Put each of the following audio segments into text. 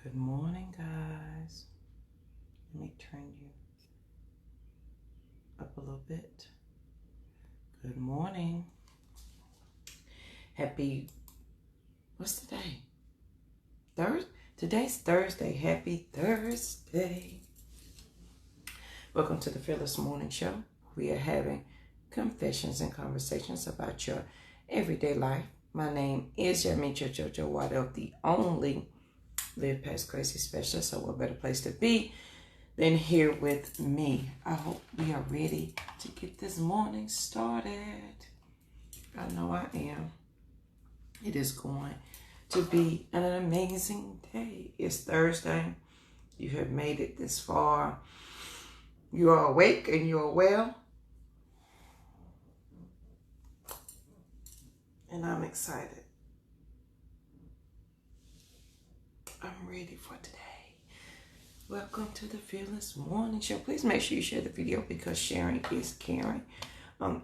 Good morning, guys. Let me turn you up a little bit. Good morning. What's the day? Today's Thursday. Happy Thursday. Welcome to the Fearless Morning Show. We are having confessions and conversations about your everyday life. My name is Yamicha Jojo Waddell, the only Live Past Crazy specialist. So what better place to be than here with me. I hope we are ready to get this morning started. I know I am. It is going to be an amazing day. It's Thursday. You have made it this far. You are awake and you are well. And I'm excited. I'm ready for today. Welcome to the Fearless Morning Show. Please make sure you share the video because sharing is caring.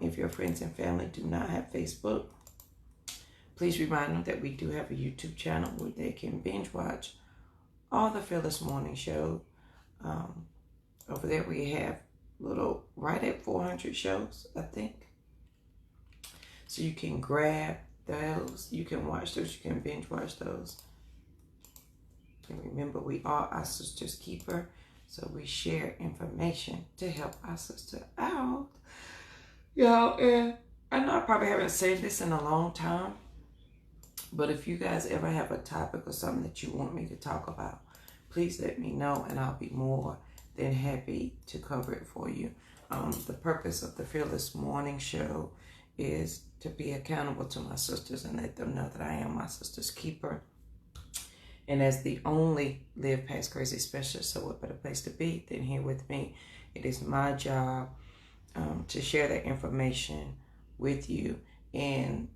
If your friends and family do not have Facebook, please remind them that we do have a YouTube channel where they can binge watch all the Fearless Morning Show. Over there we have right at 400 shows, I think. So you can grab those, you can watch those, you can binge watch those. And remember, we are our sister's keeper, so we share information to help our sister out. Y'all, and I know I probably haven't said this in a long time, but if you guys ever have a topic or something that you want me to talk about, please let me know, and I'll be more than happy to cover it for you. The purpose of the Fearless Morning Show is to be accountable to my sisters and let them know that I am my sister's keeper. And as the only Live Past Crazy specialist, so what better place to be than here with me? It is my job to share that information with you and,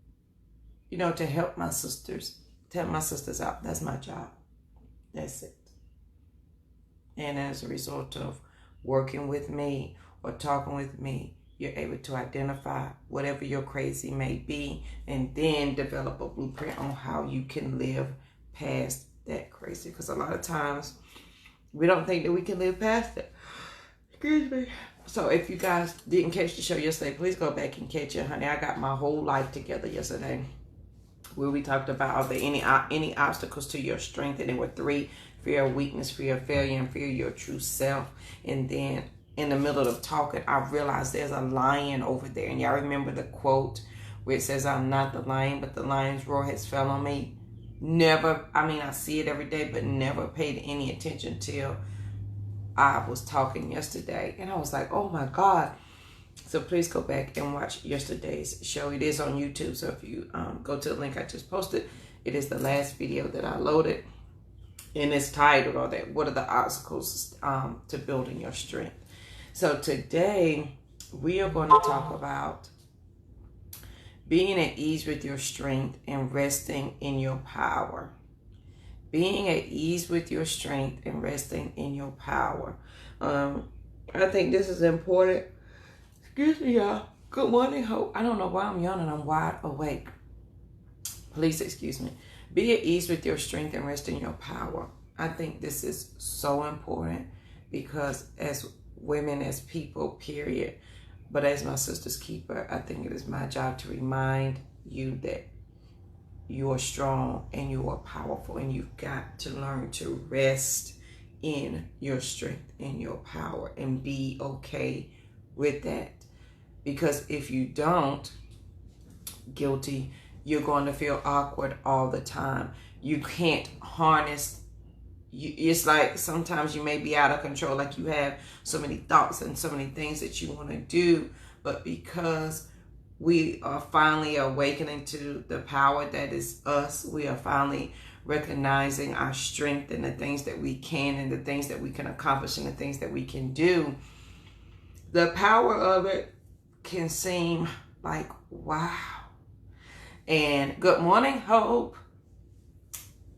to help my sisters, out. That's my job. That's it. And as a result of working with me or talking with me, you're able to identify whatever your crazy may be and then develop a blueprint on how you can live past that crazy. Because a lot of times we don't think that we can live past it. Excuse me. So if you guys didn't catch the show yesterday, please go back and catch it, honey. I got my whole life together yesterday where we talked about are there any obstacles to your strength, and there were 3: fear of weakness, fear of failure, and fear of your true self. And then in the middle of talking, I realized there's a lion over there. And y'all remember the quote where it says, I'm not the lion, but the lion's roar has fell on me. I see it every day, but never paid any attention till I was talking yesterday. And I was like, oh my God. So please go back and watch yesterday's show. It is on YouTube. So if you go to the link I just posted, it is the last video that I loaded. And it's titled, what are the obstacles to building your strength? So today we are going to talk about being at ease with your strength and resting in your power. Being at ease with your strength and resting in your power. I think this is important. Excuse me, y'all. Good morning, Hope. I don't know why I'm yawning. I'm wide awake. Please excuse me. Be at ease with your strength and rest in your power. I think this is so important because as women, as people, period, but as my sister's keeper, I think it is my job to remind you that you are strong and you are powerful, and you've got to learn to rest in your strength and your power and be okay with that. Because if you don't, guilty, you're going to feel awkward all the time. You can't harness. It's like sometimes you may be out of control, like you have so many thoughts and so many things that you want to do, but because we are finally awakening to the power that is us, we are finally recognizing our strength and the things that we can and the things that we can accomplish and the things that we can do. The power of it can seem like, wow. And good morning, Hope.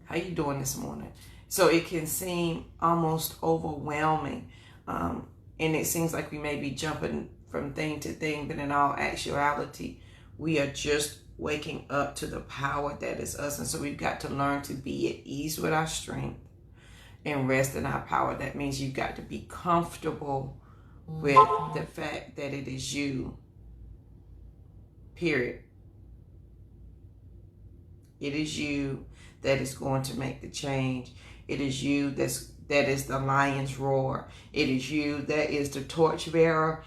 How you doing this morning? So it can seem almost overwhelming. And it seems like we may be jumping from thing to thing, but in all actuality, we are just waking up to the power that is us. And so we've got to learn to be at ease with our strength, and rest in our power. That means you've got to be comfortable with the fact that it is you, period. It is you that is going to make the change. It is you that is the lion's roar. It is you that is the torchbearer.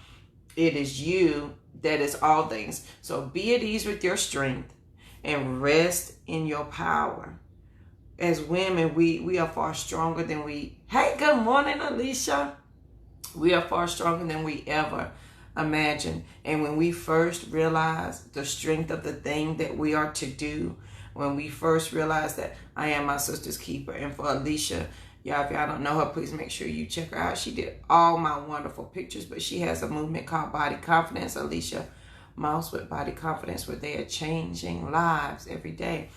It is you that is all things. So be at ease with your strength and rest in your power. As women, we are far stronger than we... Hey, good morning, Alicia. We are far stronger than we ever imagined. And when we first realize the strength of the thing that we are to do, when we first realize that I am my sister's keeper. And for Alicia, y'all, if y'all don't know her, please make sure you check her out. She did all my wonderful pictures, but she has a movement called Body Confidence. Alicia Mouse with Body Confidence, where they are changing lives every day.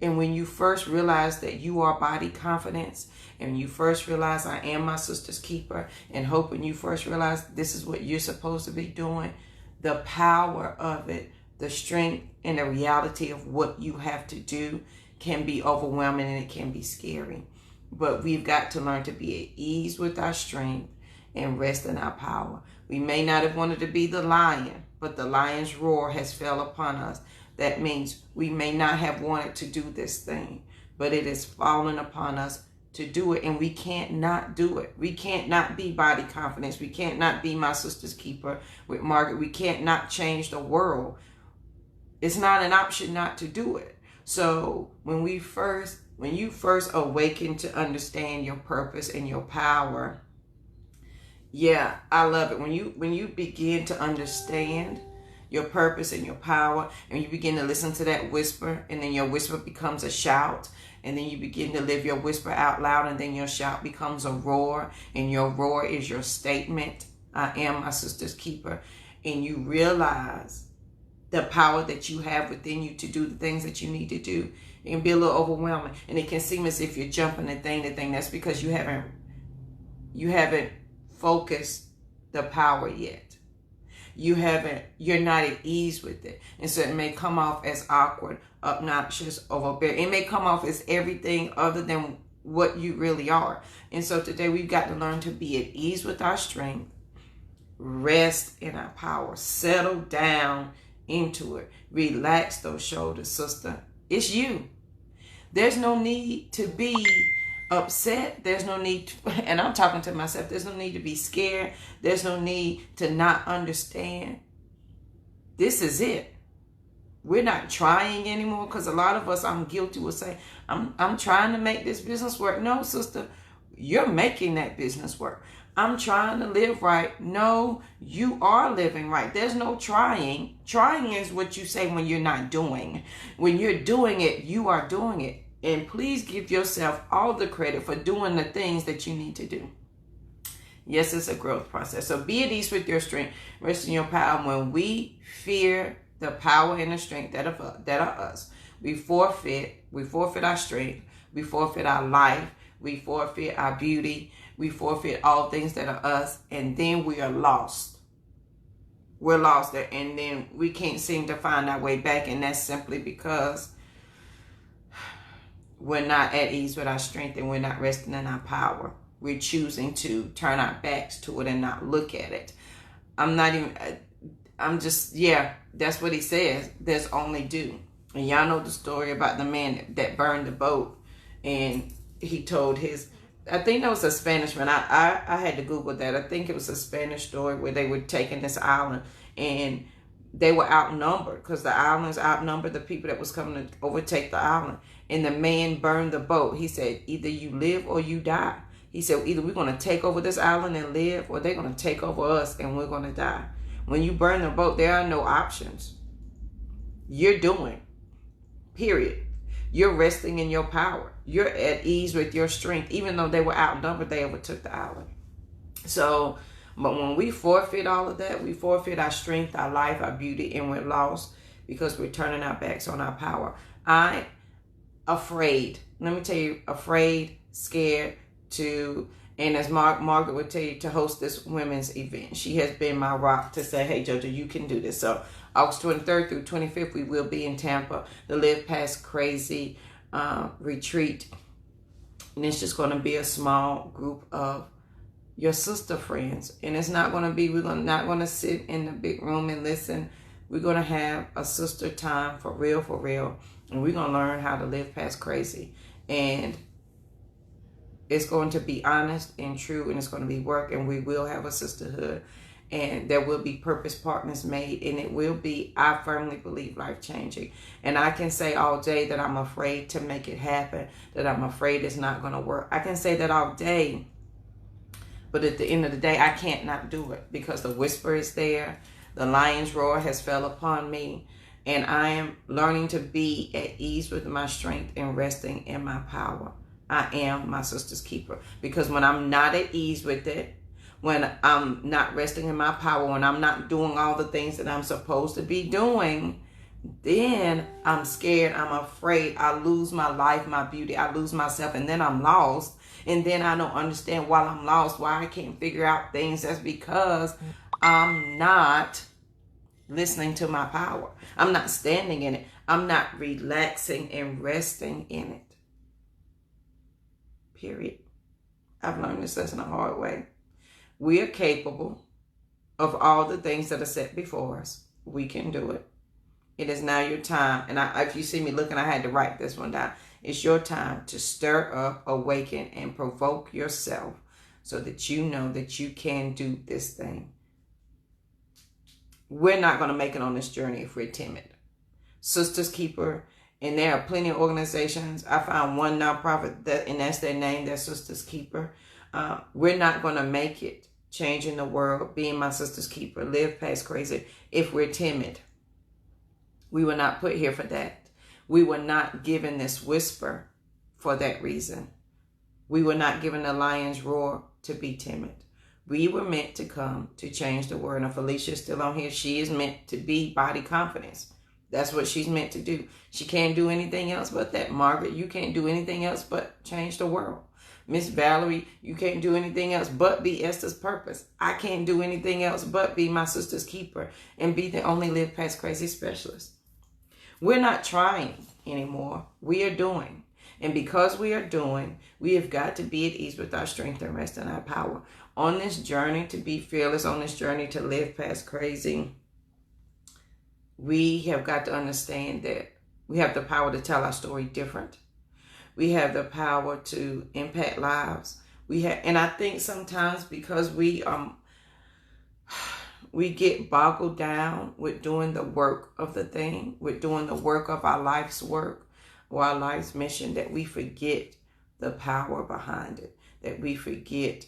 And when you first realize that you are body confidence, and you first realize I am my sister's keeper, and hope when you first realize this is what you're supposed to be doing, the power of it, the strength and the reality of what you have to do can be overwhelming and it can be scary. But we've got to learn to be at ease with our strength and rest in our power. We may not have wanted to be the lion, but the lion's roar has fell upon us. That means we may not have wanted to do this thing, but it has fallen upon us to do it, and we can't not do it. We can't not be body confidence. We can't not be my sister's keeper with Margaret. We can't not change the world. It's not an option not to do it. So when you first awaken to understand your purpose and your power, yeah, I love it. When you begin to understand your purpose and your power, and you begin to listen to that whisper, and then your whisper becomes a shout, and then you begin to live your whisper out loud, and then your shout becomes a roar, and your roar is your statement, I am my sister's keeper, and you realize the power that you have within you to do the things that you need to do. It can be a little overwhelming, and it can seem as if you're jumping the thing to thing. That's because you haven't focused the power yet. You're not at ease with it. And so it may come off as awkward, obnoxious, overbearing. It may come off as everything other than what you really are. And so today we've got to learn to be at ease with our strength, rest in our power, settle down into it. Relax those shoulders, sister. It's you. There's no need to be upset. There's no need to, and I'm talking to myself, there's no need to be scared. There's no need to not understand. This is it. We're not trying anymore, because a lot of us, I'm guilty, will say, I'm trying to make this business work. No, sister, you're making that business work. I'm trying to live right. No, you are living right. There's no trying. Trying is what you say when you're not doing. When you're doing it, you are doing it. And please give yourself all the credit for doing the things that you need to do. Yes, it's a growth process. So be at ease with your strength. Rest in your power. When we fear the power and the strength that are us, we forfeit our strength. We forfeit our life. We forfeit our beauty. We forfeit all things that are us, and then we are lost. We're lost there, and then we can't seem to find our way back, and that's simply because we're not at ease with our strength and we're not resting in our power. We're choosing to turn our backs to it and not look at it. That's what he says. There's only do. And y'all know the story about the man that burned the boat, and he told his... I think that was a Spanish man. I had to Google that. I think it was a Spanish story where they were taking this island, and they were outnumbered because the islands outnumbered the people that was coming to overtake the island. And the man burned the boat. He said, either you live or you die. He said, either we're going to take over this island and live, or they're going to take over us and we're going to die. When you burn the boat, there are no options. You're doing, period. You're resting in your power. You're at ease with your strength. Even though they were outnumbered, they overtook the island. So, but when we forfeit all of that, we forfeit our strength, our life, our beauty, and we're lost because we're turning our backs on our power. Afraid. Let me tell you, afraid, scared to, and as Margaret would tell you, to host this women's event. She has been my rock to say, hey, JoJo, you can do this. So August 23rd through 25th, we will be in Tampa. The Live Past Crazy retreat. And it's just going to be a small group of your sister friends. And it's not going to be, we're not going to sit in the big room and listen. We're going to have a sister time for real, for real. And we're going to learn how to live past crazy. And it's going to be honest and true, and it's going to be work, and we will have a sisterhood, and there will be purpose partners made, and it will be, I firmly believe, life-changing. And I can say all day that I'm afraid to make it happen, that I'm afraid it's not going to work. I can say that all day, but at the end of the day, I can't not do it, because the whisper is there. The lion's roar has fell upon me, and I am learning to be at ease with my strength and resting in my power. I am my sister's keeper, because when I'm not at ease with it, when I'm not resting in my power, when I'm not doing all the things that I'm supposed to be doing, then I'm scared, I'm afraid, I lose my life, my beauty, I lose myself, and then I'm lost. And then I don't understand why I'm lost, why I can't figure out things. That's because I'm not listening to my power. I'm not standing in it. I'm not relaxing and resting in it. Period. I've learned this lesson the hard way. We are capable of all the things that are set before us. We can do it. It is now your time. And if you see me looking, I had to write this one down. It's your time to stir up, awaken, and provoke yourself so that you know that you can do this thing. We're not going to make it on this journey if we're timid. Sisters Keeper. And there are plenty of organizations. I found one nonprofit, and that's their name, their Sisters Keeper. We're not going to make it changing the world, being my sister's keeper, live past crazy, if we're timid. We were not put here for that. We were not given this whisper for that reason. We were not given the lion's roar to be timid. We were meant to come to change the world. And if Felicia's still on here, she is meant to be body confidence. That's what she's meant to do. She can't do anything else but that. Margaret, you can't do anything else but change the world. Miss Valerie, you can't do anything else but be Esther's purpose. I can't do anything else but be my sister's keeper and be the only live past crazy specialist. We're not trying anymore. We are doing. And because we are doing, we have got to be at ease with our strength and rest in our power. On this journey to be fearless, on this journey to live past crazy, we have got to understand that we have the power to tell our story different. We have the power to impact lives. And I think sometimes because we get boggled down with doing the work of the thing, with doing the work of our life's work or our life's mission, that we forget the power behind it, that we forget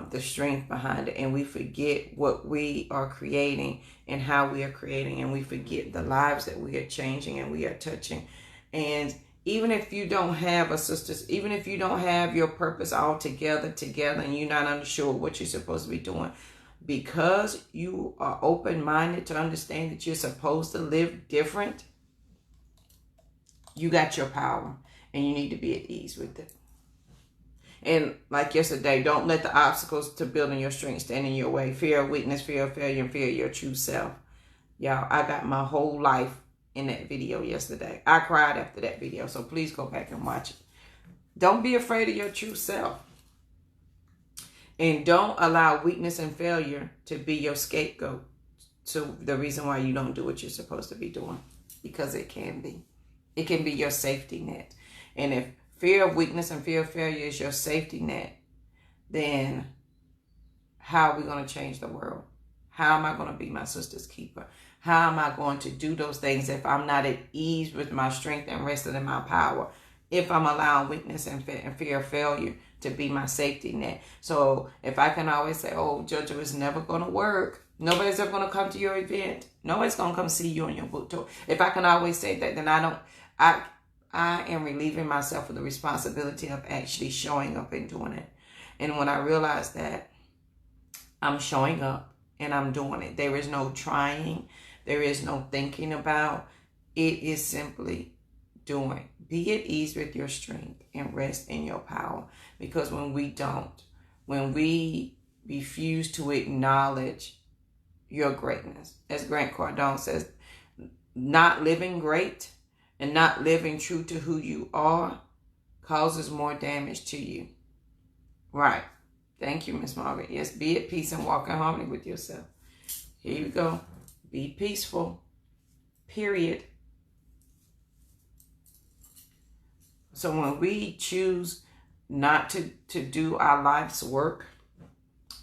the strength behind it, and we forget what we are creating and how we are creating, and we forget the lives that we are changing and we are touching. And even if you don't have a sister's, even if you don't have your purpose all together, and you're not unsure what you're supposed to be doing, because you are open-minded to understand that you're supposed to live different, you got your power, and you need to be at ease with it. And like yesterday, don't let the obstacles to building your strength stand in your way. Fear of weakness, fear of failure, and fear of your true self. Y'all, I got my whole life in that video yesterday. I cried after that video, so please go back and watch it. Don't be afraid of your true self. And don't allow weakness and failure to be your scapegoat to the reason why you don't do what you're supposed to be doing. Because it can be. It can be your safety net. And if fear of weakness and fear of failure is your safety net, then how are we going to change the world? How am I going to be my sister's keeper? How am I going to do those things if I'm not at ease with my strength and resting in my power? If I'm allowing weakness and fear of failure to be my safety net. So if I can always say, oh, JoJo, it's never going to work. Nobody's ever going to come to your event. Nobody's going to come see you on your book tour. If I can always say that, then I am relieving myself of the responsibility of actually showing up and doing it. And when I realize that I'm showing up and I'm doing it, there is no trying, there is no thinking about, it is simply doing. Be at ease with your strength and rest in your power. Because when we refuse to acknowledge your greatness, as Grant Cardone says, not living great and not living true to who you are causes more damage to you. Right. Thank you, Miss Margaret. Yes, be at peace and walk in harmony with yourself. Here you go. Be peaceful. Period. So when we choose not to do our life's work,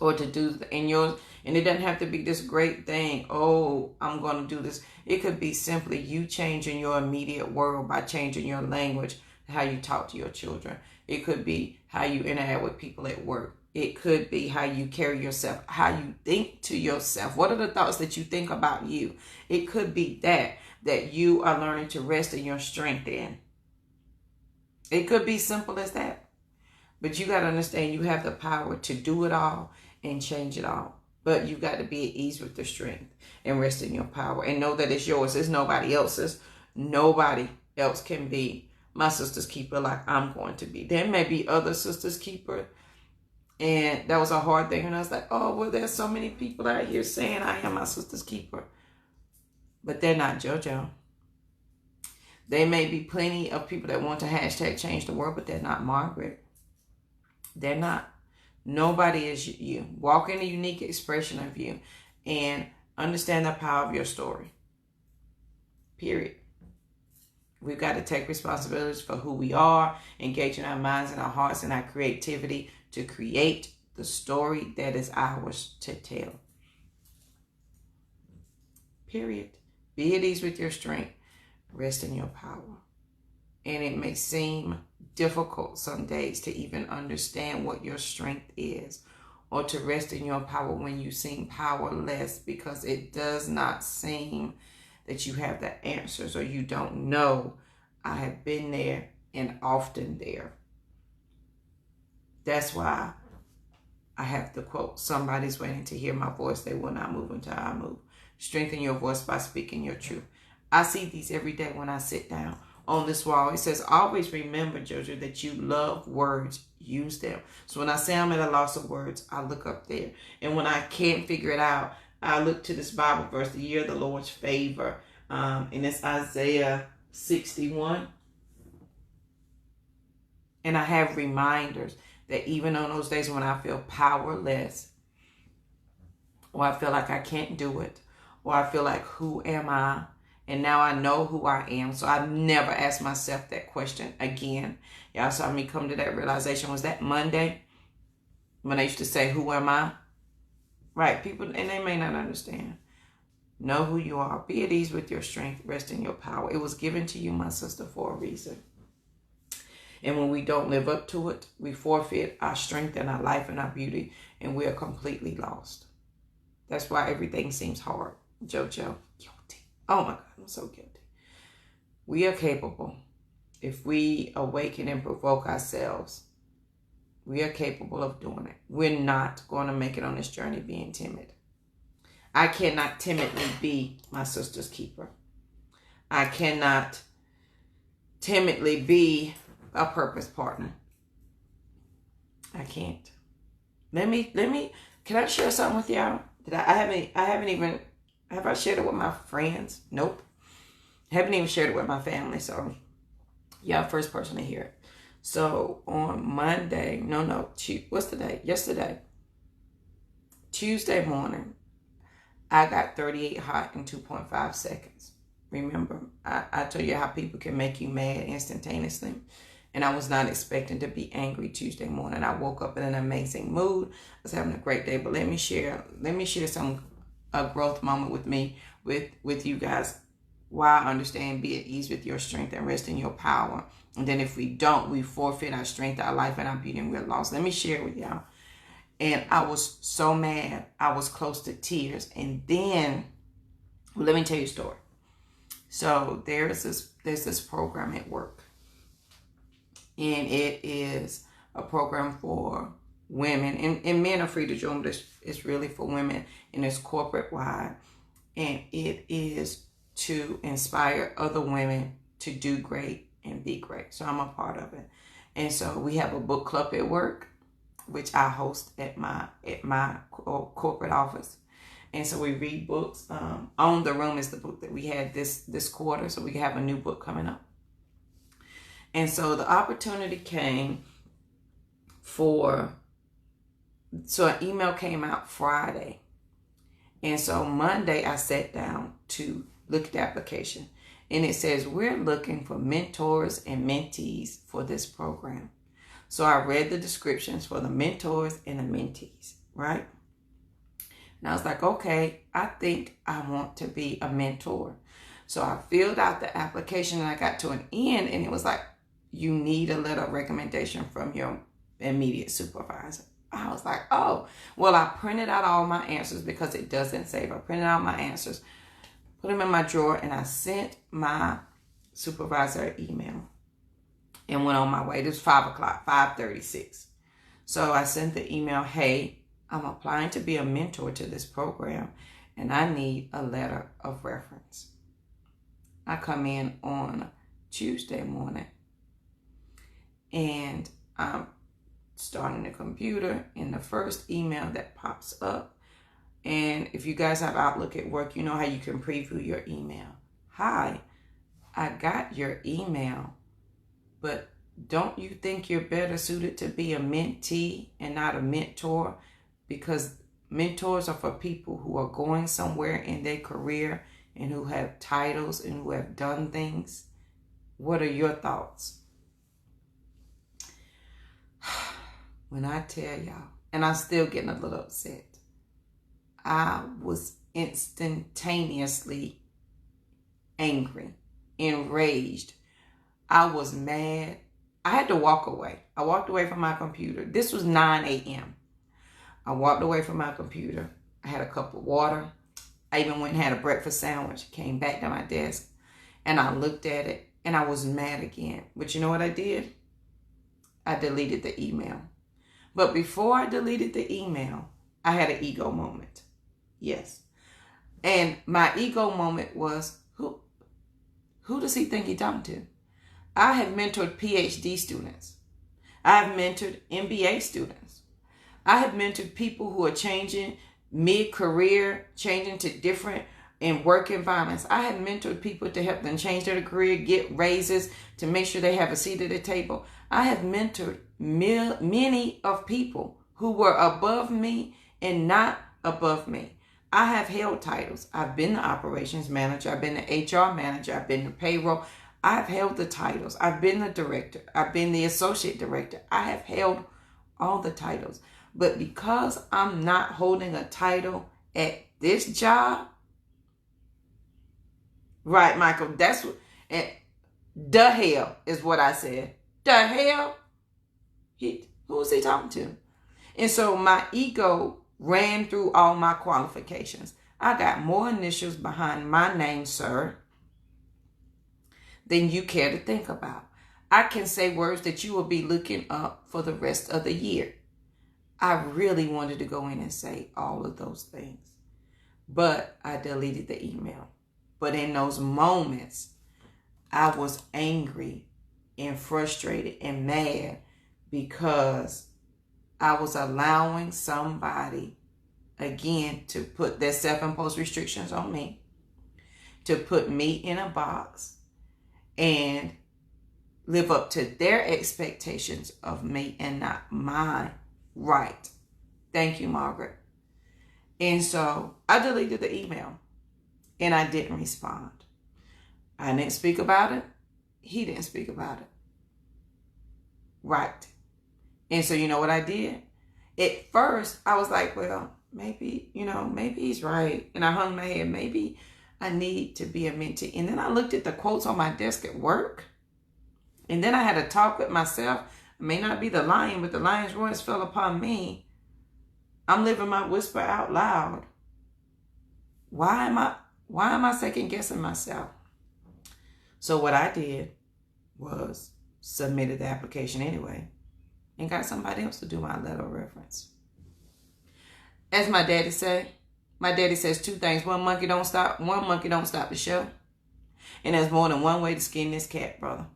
or to do in yours, and it doesn't have to be this great thing, oh, I'm going to do this. It could be simply you changing your immediate world by changing your language, how you talk to your children. It could be how you interact with people at work. It could be how you carry yourself, how you think to yourself. What are the thoughts that you think about you? It could be that you are learning to rest in your strength in. It could be simple as that. But you got to understand you have the power to do it all and change it all. But you got to be at ease with the strength and rest in your power. And know that it's yours. It's nobody else's. Nobody else can be my sister's keeper like I'm going to be. There may be other sister's keeper. And that was a hard thing. And I was like, oh, well, there's so many people out here saying I am my sister's keeper. But they're not JoJo. There may be plenty of people that want to hashtag change the world, but they're not Margaret. They're not. Nobody is you. Walk in a unique expression of you and understand the power of your story. Period. We've got to take responsibilities for who we are, engaging our minds and our hearts and our creativity to create the story that is ours to tell. Period. Be at ease with your strength. Rest in your power. And it may seem difficult some days to even understand what your strength is, or to rest in your power when you seem powerless, because it does not seem that you have the answers or you don't know. I have been there and often there. That's why I have the quote, somebody's waiting to hear my voice. They will not move until I move. Strengthen your voice by speaking your truth. I see these every day when I sit down. On this wall, it says, always remember, JoJo, that you love words. Use them. So when I say I'm at a loss of words, I look up there. And when I can't figure it out, I look to this Bible verse, the year of the Lord's favor. And it's Isaiah 61. And I have reminders that even on those days when I feel powerless, or I feel like I can't do it, or I feel like, who am I? And now I know who I am. So I've never asked myself that question again. Y'all saw me come to that realization. Was that Monday? When I used to say, who am I? Right. People, and they may not understand. Know who you are. Be at ease with your strength. Rest in your power. It was given to you, my sister, for a reason. And when we don't live up to it, we forfeit our strength and our life and our beauty. And we are completely lost. That's why everything seems hard. JoJo. Oh my God, I'm so guilty. We are capable. If we awaken and provoke ourselves, we are capable of doing it. We're not going to make it on this journey being timid. I cannot timidly be my sister's keeper. I cannot timidly be a purpose partner. I can't. Can I share something with y'all? Have I shared it with my friends? Nope. Haven't even shared it with my family. So, y'all first person to hear it. So, on Monday, what's the day? Yesterday. Tuesday morning, I got 38 hot in 2.5 seconds. Remember, I told you how people can make you mad instantaneously. And I was not expecting to be angry Tuesday morning. I woke up in an amazing mood. I was having a great day. But let me share a growth moment with me, with you guys. Why I understand, be at ease with your strength and rest in your power. And then if we don't, we forfeit our strength, our life, and our beauty, and we're lost. Let me share with y'all. And I was so mad. I was close to tears. And then, let me tell you a story. So there's this program at work. And it is a program for women. And men are free to join, but it's really for women. And it's corporate-wide. And it is to inspire other women to do great and be great. So I'm a part of it. And so we have a book club at work, which I host at my corporate office. And so we read books. On the Room is the book that we had this quarter. So we have a new book coming up. And so the opportunity came so an email came out Friday. And so Monday I sat down to look at the application. And it says, we're looking for mentors and mentees for this program. So I read the descriptions for the mentors and the mentees, right? And I was like, okay, I think I want to be a mentor. So I filled out the application and I got to an end and it was like, you need a letter of recommendation from your immediate supervisor. I was like, oh, well, I printed out all my answers because it doesn't save. I printed out my answers, put them in my drawer, and I sent my supervisor an email and went on my way. It was 5 o'clock, 5:36. So I sent the email, hey, I'm applying to be a mentor to this program, and I need a letter of reference. I come in on Tuesday morning, and I'm starting the computer, and the first email that pops up, and if you guys have Outlook at work, you know how you can preview your email. Hi, I got your email, but don't you think you're better suited to be a mentee and not a mentor? Because mentors are for people who are going somewhere in their career and who have titles and who have done things. What are your thoughts? When I tell y'all, and I'm still getting a little upset, I was instantaneously angry, enraged. I was mad. I had to walk away. I walked away from my computer. This was 9 a.m. I walked away from my computer. I had a cup of water. I even went and had a breakfast sandwich, came back to my desk, and I looked at it, and I was mad again. But you know what I did? I deleted the email. But before I deleted the email, I had an ego moment. Yes. And my ego moment was, who does he think he's talking to? I have mentored PhD students. I have mentored MBA students. I have mentored people who are changing mid-career, changing to different in work environments. I have mentored people to help them change their career, get raises, to make sure they have a seat at the table. I have mentored many of people who were above me and not above me. I have held titles. I've been the operations manager. I've been the HR manager. I've been the payroll. I've held the titles. I've been the director. I've been the associate director. I have held all the titles. But because I'm not holding a title at this job, right, Michael, that's what, and the hell is what I said. The hell? Who was he talking to? And so my ego ran through all my qualifications. I got more initials behind my name, sir, than you care to think about. I can say words that you will be looking up for the rest of the year. I really wanted to go in and say all of those things, but I deleted the email. But in those moments, I was angry and frustrated and mad because I was allowing somebody, again, to put their self-imposed restrictions on me, to put me in a box and live up to their expectations of me and not mine. Right. Thank you, Margaret. And so I deleted the email and I didn't respond. I didn't speak about it. He didn't speak about it. Right. And so you know what I did? At first, I was like, well, maybe, maybe he's right. And I hung my head. Maybe I need to be a mentee. And then I looked at the quotes on my desk at work. And then I had a talk with myself. I may not be the lion, but the lion's voice fell upon me. I'm living my whisper out loud. Why am I second guessing myself? So what I did was submitted the application anyway and got somebody else to do my letter of reference. As my daddy says two things. One monkey don't stop the show. And there's more than one way to skin this cat, brother.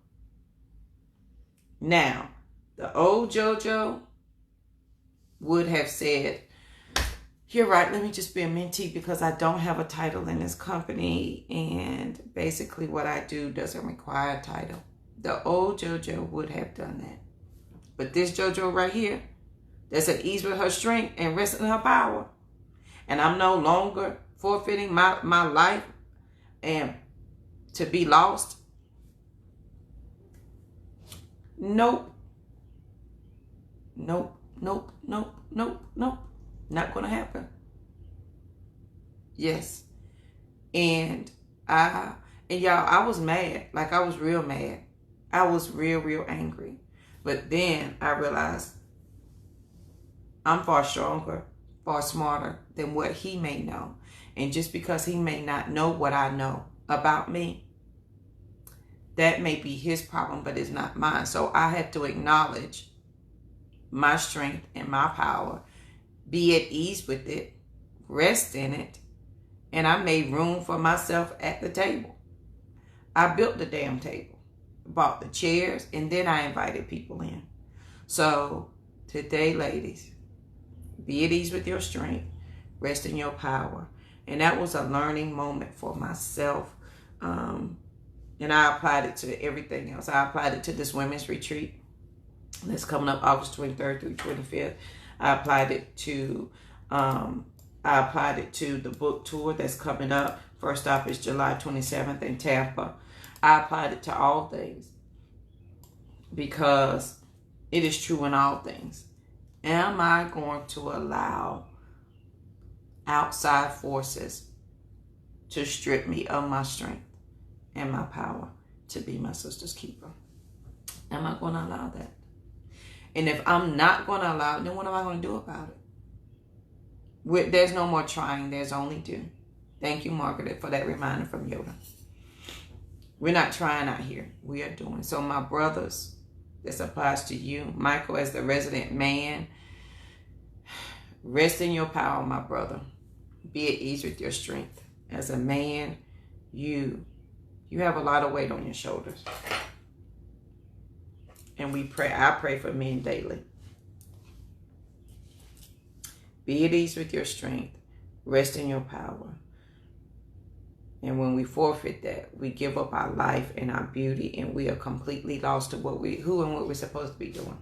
Now, the old JoJo would have said, you're right, let me just be a mentee because I don't have a title in this company. And basically what I do doesn't require a title. The old JoJo would have done that. But this JoJo right here, that's at ease with her strength and resting in her power. And I'm no longer forfeiting my life and to be lost. Nope. Nope. Nope. Nope. Nope. Nope. Not going to happen. Yes. And y'all, I was mad. Like, I was real mad. I was real angry. But then I realized I'm far stronger, far smarter than what he may know. And just because he may not know what I know about me, that may be his problem, but it's not mine. So I have to acknowledge my strength and my power, be at ease with it, rest in it, and I made room for myself at the table. I built the damn table, bought the chairs, and then I invited people in. So today, ladies, be at ease with your strength, rest in your power. And that was a learning moment for myself. And I applied it to everything else. I applied it to this women's retreat that's coming up August 23rd through 25th. I applied it to the book tour that's coming up. First stop is July 27th in Tampa. I applied it to all things because it is true in all things. Am I going to allow outside forces to strip me of my strength and my power to be my sister's keeper? Am I going to allow that? And if I'm not going to allow it, then what am I going to do about it? There's no more trying. There's only do. Thank you, Margaret, for that reminder from Yoda. We're not trying out here. We are doing. So my brothers, this applies to you. Michael, as the resident man, rest in your power, my brother. Be at ease with your strength. As a man, you have a lot of weight on your shoulders. And I pray for men daily. Be at ease with your strength. Rest in your power. And when we forfeit that, we give up our life and our beauty, and we are completely lost to who and what we're supposed to be doing.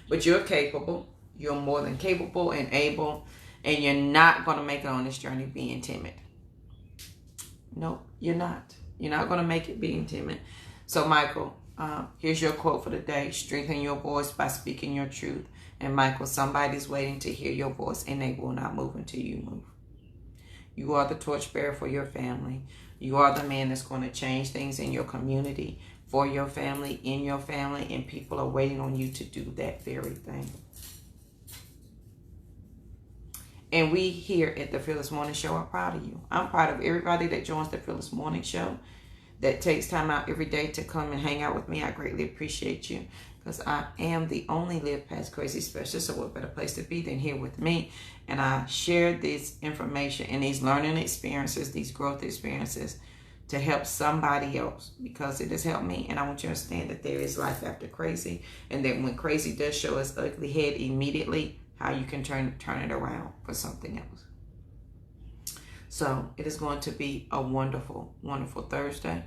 But you're capable. You're more than capable and able, and you're not going to make it on this journey being timid. No, you're not. You're not going to make it being timid. So, Michael, here's your quote for the day. Strengthen your voice by speaking your truth. And, Michael, somebody's waiting to hear your voice, and they will not move until you move. You are the torchbearer for your family. You are the man that's going to change things in your community, for your family, in your family, and people are waiting on you to do that very thing. And we here at the Fearless Morning Show are proud of you. I'm proud of everybody that joins the Fearless Morning Show, that takes time out every day to come and hang out with me. I greatly appreciate you, because I am the only Live Past Crazy specialist. So what better place to be than here with me? And I share this information and these learning experiences, these growth experiences, to help somebody else, because it has helped me. And I want you to understand that there is life after crazy, and that when crazy does show its ugly head, immediately how you can turn it around for something else. So it is going to be a wonderful, wonderful Thursday.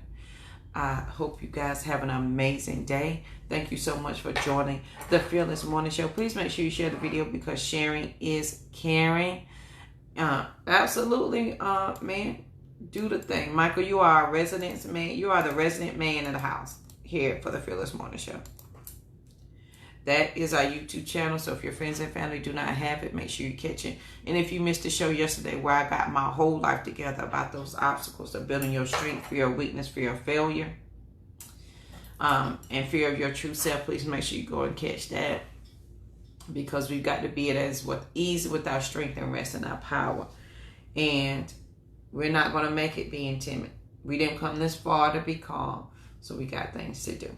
I hope you guys have an amazing day. Thank you so much for joining the Fearless Morning Show. Please make sure you share the video, because sharing is caring. Absolutely, man. Do the thing. Michael, you are a resident man. You are the resident man in the house here for the Fearless Morning Show. That is our YouTube channel. So if your friends and family do not have it, make sure you catch it. And if you missed the show yesterday, where I got my whole life together about those obstacles of building your strength, fear of weakness, fear of failure, and fear of your true self, please make sure you go and catch that, because we've got to be at ease with our strength and rest in our power. And we're not going to make it being timid. We didn't come this far to be calm. So we got things to do.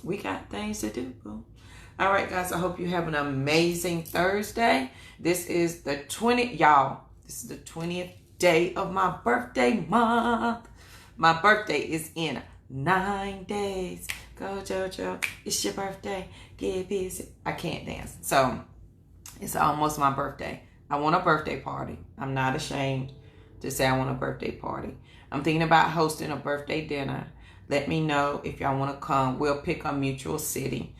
We got things to do, boo. All right, guys, I hope you have an amazing Thursday. This is the 20th, y'all. This is the 20th day of my birthday month. My birthday is in 9 days. Go, JoJo. It's your birthday. Get busy. I can't dance. So it's almost my birthday. I want a birthday party. I'm not ashamed to say I want a birthday party. I'm thinking about hosting a birthday dinner. Let me know if y'all want to come. We'll pick a mutual city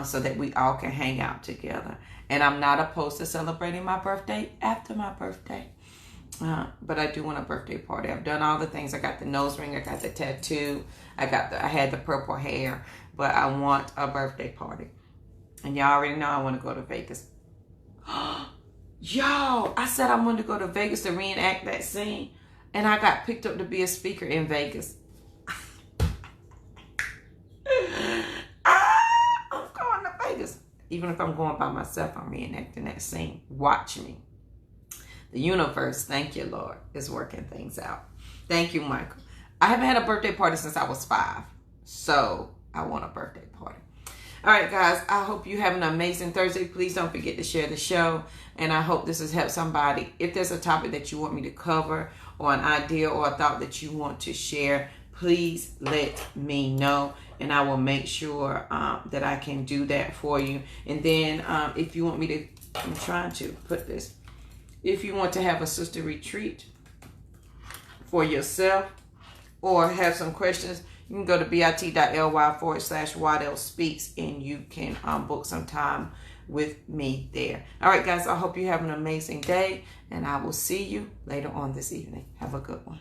so that we all can hang out together. And I'm not opposed to celebrating my birthday after my birthday. But I do want a birthday party. I've done all the things. I got the nose ring. I got the tattoo. I had the purple hair. But I want a birthday party. And y'all already know I want to go to Vegas. Y'all, I said I wanted to go to Vegas to reenact that scene. And I got picked up to be a speaker in Vegas. I'm going to Vegas. Even if I'm going by myself, I'm reenacting that scene. Watch me. The universe, thank you, Lord, is working things out. Thank you, Michael. I haven't had a birthday party since I was 5. So I want a birthday party. All right, guys, I hope you have an amazing Thursday. Please don't forget to share the show. And I hope this has helped somebody. If there's a topic that you want me to cover or an idea or a thought that you want to share, please let me know. And I will make sure that I can do that for you. And then if you want me to, I'm trying to put this. If you want to have a sister retreat for yourself or have some questions, you can go to bit.ly/Waddell Speaks and you can book some time with me there. All right, guys, I hope you have an amazing day and I will see you later on this evening. Have a good one.